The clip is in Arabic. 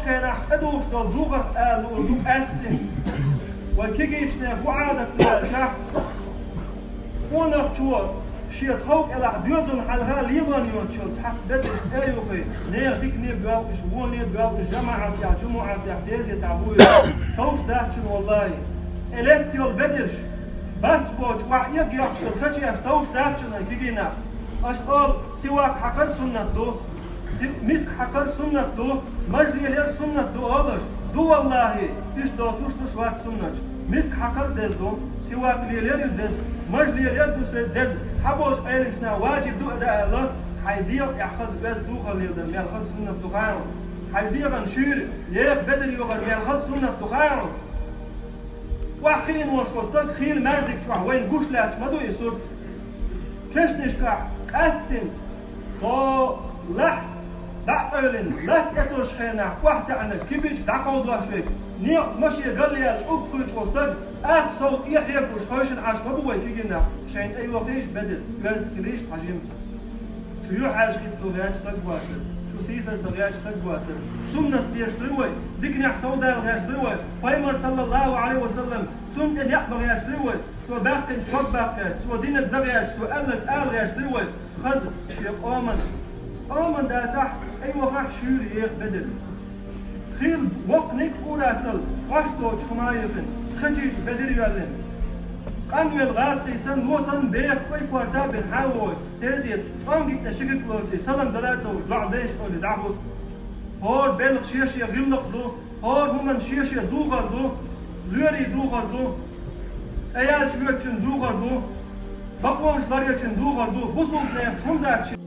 كان أحدوش دوغر دوغ أستن وكيجيتنا وعادة شاح ونقشوا شيء تخوك إلى دوزن حلها ليبان يوتشل تحت بدش أيوكي نير فيك نير بيوكش ونير بيوكش جماعة يا جمعة يا حجازي تعبوي توش داتشن والله إليك يول بدرش باتبوش وعيق يحشل خشي توش داتشن كيجينا أشقال سواك حقر سنة دو مسك حقر سنة دو مجلي لير سنة دو أولش دو والله إيش دو توش وقت سنة مسك حقر دز دو سواك لير دز مجلي لير دز حبوش علمشنا واجب دو أداء الله حيدير يحفظ بس دو خليل دم يلخص سنة دخان حيدير انشير يك بدل يغر يلخص سنة دخان وحين وشوستك خيل مازك شوح وين قوش لاتش مدو يسر كشنشكا أستن تو لح دعقلن لك اتوش خينا واحد عنك كيبيش دعقود واشوك نيقص ماشي قال لي الشوك كل شوستك صوت يحيى وش خوشن عاش مدو ويكينا شين اي وقتيش بدل جاز كليش حجم شو حاج خيط لغاش تقواتر شو سيسة لغاش تقواتر سنة بيش دروي ديكني حصودا لغاش دروي فايمر صلى الله عليه وسلم سنة ان يحبغ ياش دروي سو باقن شوك باقن سو دين الدغياش سو قلت غاش دروي خز شيق آمن دا تحت اي وقت شوري يخ بدل خيل وقنك اوراتل قاشتوش خمايفن خجيج بدل يولن قانو الغاسقي سن وصن بيخ في كوارتا بن حاوي تزيد قانجي تشكك لوسي سلام دلاتو لعبيش قولي دعوت هور بلغ شيشي غلق دو هور همن شيشي دوغر دو لوري دوغر دو ايال شويتشن دوغر دو بقوانش داريتشن دوغر دو بصوت نيف سنداك